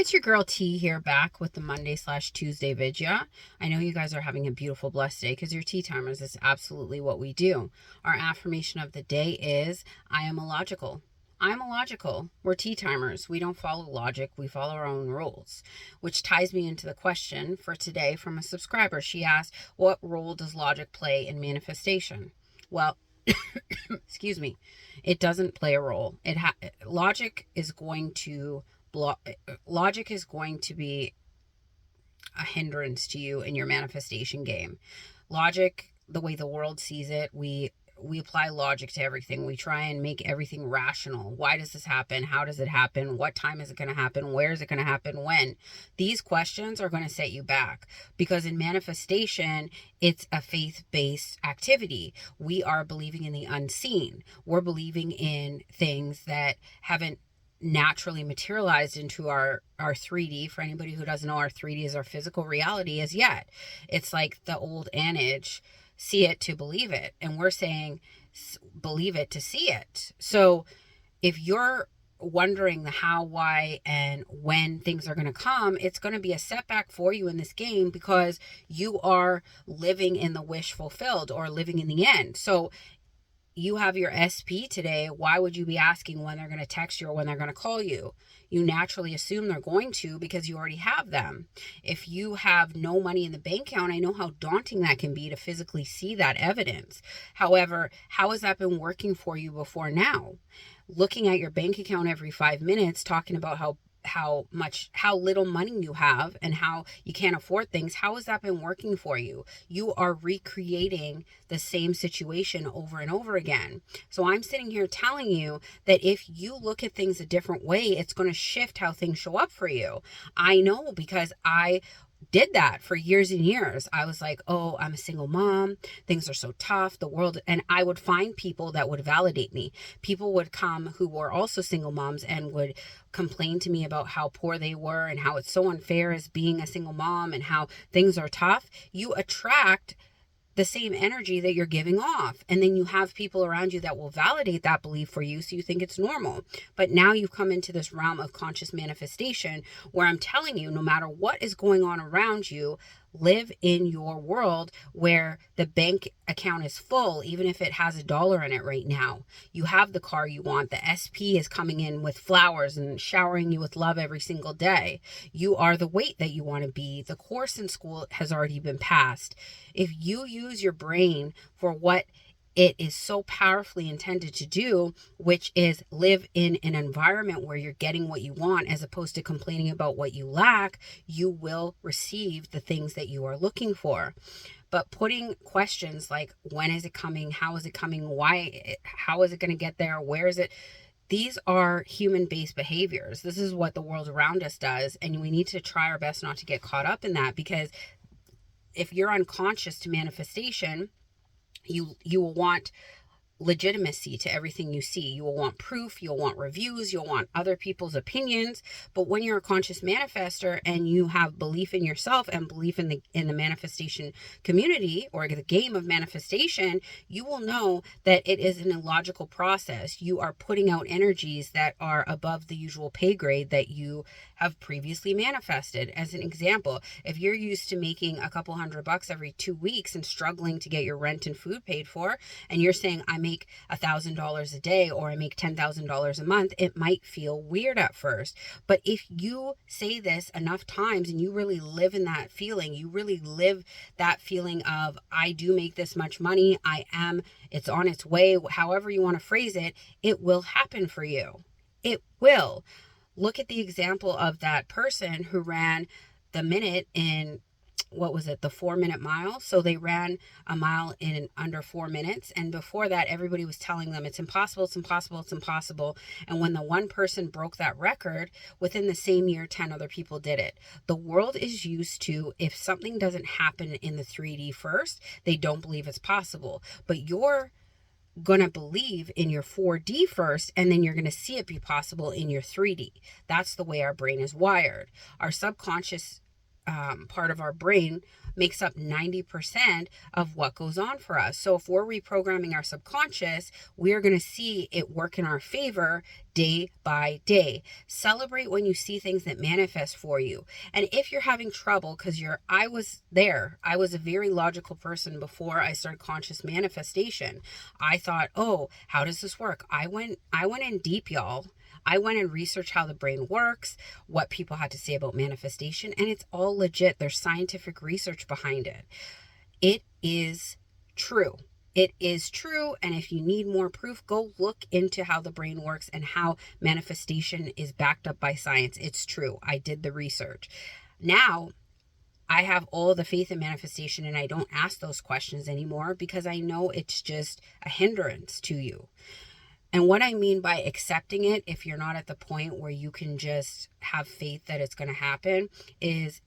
It's your girl T here, back with the Monday/Tuesday video. I know you guys are having a beautiful, blessed day because you're tea timers. It's absolutely what we do. Our affirmation of the day is, I am illogical. I'm illogical. We're tea timers. We don't follow logic. We follow our own rules, which ties me into the question for today from a subscriber. She asked, what role does logic play in manifestation? Well, excuse me, it doesn't play a role. Logic is going to logic is going to be a hindrance to you in your manifestation game. Logic, the way the world sees it, we apply logic to everything. We try and make everything rational. Why does this happen? How does it happen? What time is it going to happen? Where is it going to happen? When? These questions are going to set you back, because in manifestation, it's a faith-based activity. We are believing in the unseen. We're believing in things that haven't naturally materialized into our 3D. For anybody who doesn't know, our 3D is our physical reality as yet. It's like the old adage, see it to believe it. And we're saying believe it to see it. So if you're wondering the how, why, and when things are going to come, it's going to be a setback for you in this game, because you are living in the wish fulfilled, or living in the end. So you have your SP today. Why would you be asking when they're going to text you or when they're going to call you? You naturally assume they're going to, because you already have them. If you have no money in the bank account, I know how daunting that can be to physically see that evidence. However, how has that been working for you before now? Looking at your bank account every 5 minutes, talking about how little money you have and how you can't afford things. How has that been working for you? You are recreating the same situation over and over again. So I'm sitting here telling you that if you look at things a different way, it's going to shift how things show up for you. I know, because I did that for years and years. I was like, oh, I'm a single mom. Things are so tough. The world. And I would find people that would validate me. People would come who were also single moms and would complain to me about how poor they were and how it's so unfair as being a single mom and how things are tough. You attract the same energy that you're giving off. And then you have people around you that will validate that belief for you, so you think it's normal. But now you've come into this realm of conscious manifestation, where I'm telling you, no matter what is going on around you, live in your world where the bank account is full, even if it has $1 in it right now. You have the car you want. The SP is coming in with flowers and showering you with love every single day. You are the weight that you want to be. The course in school has already been passed. If you use your brain for what it is so powerfully intended to do, which is live in an environment where you're getting what you want, as opposed to complaining about what you lack, you will receive the things that you are looking for. But putting questions like, when is it coming? How is it coming? Why? How is it going to get there? Where is it? These are human-based behaviors. This is what the world around us does. And we need to try our best not to get caught up in that, because if you're unconscious to manifestation, you will want legitimacy to everything you see. You will want proof, you'll want reviews, you'll want other people's opinions. But when you're a conscious manifester and you have belief in yourself and belief in the manifestation community, or the game of manifestation, you will know that it is an illogical process. You are putting out energies that are above the usual pay grade that you have previously manifested. As an example, if you're used to making a couple $100 every 2 weeks and struggling to get your rent and food paid for, and you're saying, I make $1,000 a day, or I make $10,000 a month, it might feel weird at first. But if you say this enough times and you really live in that feeling, you really live that feeling of, I do make this much money, it's on its way, however you want to phrase it, it will happen for you. It will. Look at the example of that person who ran the minute in, what was it, the 4-minute mile? So they ran a mile in under 4 minutes. And before that, everybody was telling them it's impossible, it's impossible, it's impossible. And when the one person broke that record, within the same year, 10 other people did it. The world is used to, if something doesn't happen in the 3D first, they don't believe it's possible. But you're going to believe in your 4D first, and then you're going to see it be possible in your 3D. That's the way our brain is wired. Our subconscious part of our brain makes up 90% of what goes on for us. So if we're reprogramming our subconscious, we're going to see it work in our favor day by day. Celebrate when you see things that manifest for you. And if you're having trouble, because I was there, I was a very logical person before I started conscious manifestation. I thought, oh, how does this work? I went in deep, y'all. I went and researched how the brain works, what people had to say about manifestation, and it's all legit. There's scientific research behind it. It is true. It is true. And if you need more proof, go look into how the brain works and how manifestation is backed up by science. It's true. I did the research. Now, I have all the faith in manifestation and I don't ask those questions anymore because I know it's just a hindrance to you. And what I mean by accepting it, if you're not at the point where you can just have faith that it's going to happen, is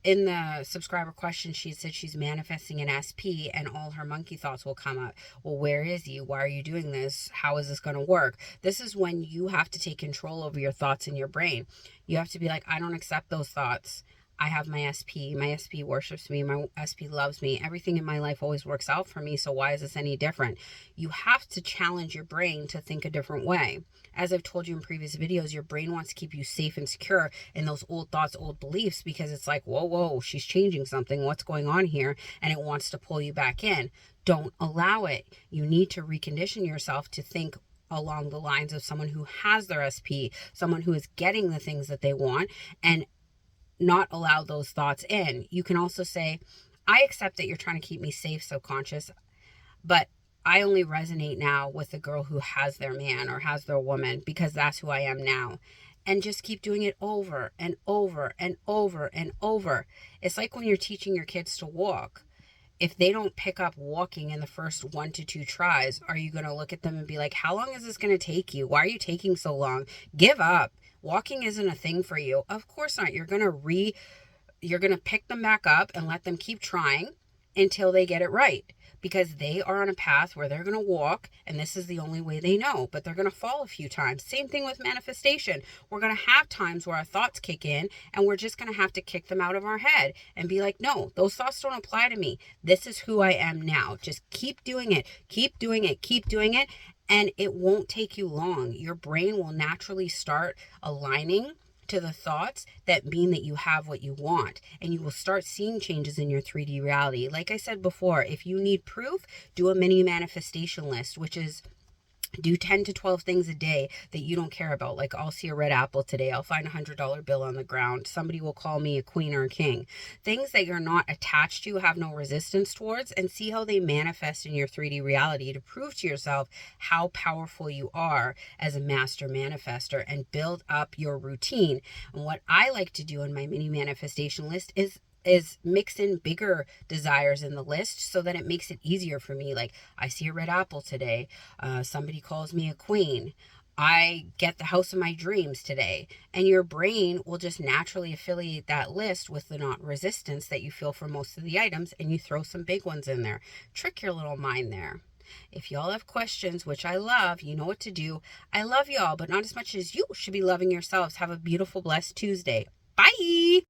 in the subscriber question, she said she's manifesting an SP and all her monkey thoughts will come up. Well, where is he? Why are you doing this? How is this going to work? This is when you have to take control over your thoughts in your brain. You have to be like, I don't accept those thoughts. I have my SP. My SP worships me. My SP loves me. Everything in my life always works out for me. So why is this any different? You have to challenge your brain to think a different way. As I've told you in previous videos, your brain wants to keep you safe and secure in those old thoughts, old beliefs, because it's like, whoa, she's changing something. What's going on here? And it wants to pull you back in. Don't allow it. You need to recondition yourself to think along the lines of someone who has their SP, someone who is getting the things that they want, and not allow those thoughts in. You can also say, I accept that you're trying to keep me safe, subconscious, but I only resonate now with the girl who has their man or has their woman because that's who I am now. And just keep doing it over and over and over and over. It's like when you're teaching your kids to walk. If they don't pick up walking in the first 1 to 2 tries, are you going to look at them and be like, how long is this going to take you? Why are you taking so long? Give up. Walking isn't a thing for you. Of course not. You're going to pick them back up and let them keep trying until they get it right, because they are on a path where they're going to walk and this is the only way they know, but they're going to fall a few times. Same thing with manifestation. We're going to have times where our thoughts kick in and we're just going to have to kick them out of our head and be like, no, those thoughts don't apply to me. This is who I am now. Just keep doing it. Keep doing it. Keep doing it. And it won't take you long. Your brain will naturally start aligning to the thoughts that mean that you have what you want, and you will start seeing changes in your 3D reality. Like I said before, if you need proof, do a mini manifestation list, which is do 10 to 12 things a day that you don't care about. Like, I'll see a red apple today. I'll find a $100 bill on the ground. Somebody will call me a queen or a king. Things that you're not attached to, have no resistance towards, and see how they manifest in your 3D reality to prove to yourself how powerful you are as a master manifester, and build up your routine. And what I like to do in my mini manifestation list is mix in bigger desires in the list so that it makes it easier for me. Like, I see a red apple today. Somebody calls me a queen. I get the house of my dreams today. And your brain will just naturally affiliate that list with the not resistance that you feel for most of the items, and you throw some big ones in there. Trick your little mind there. If y'all have questions, which I love, you know what to do. I love y'all, but not as much as you should be loving yourselves. Have a beautiful, blessed Tuesday. Bye.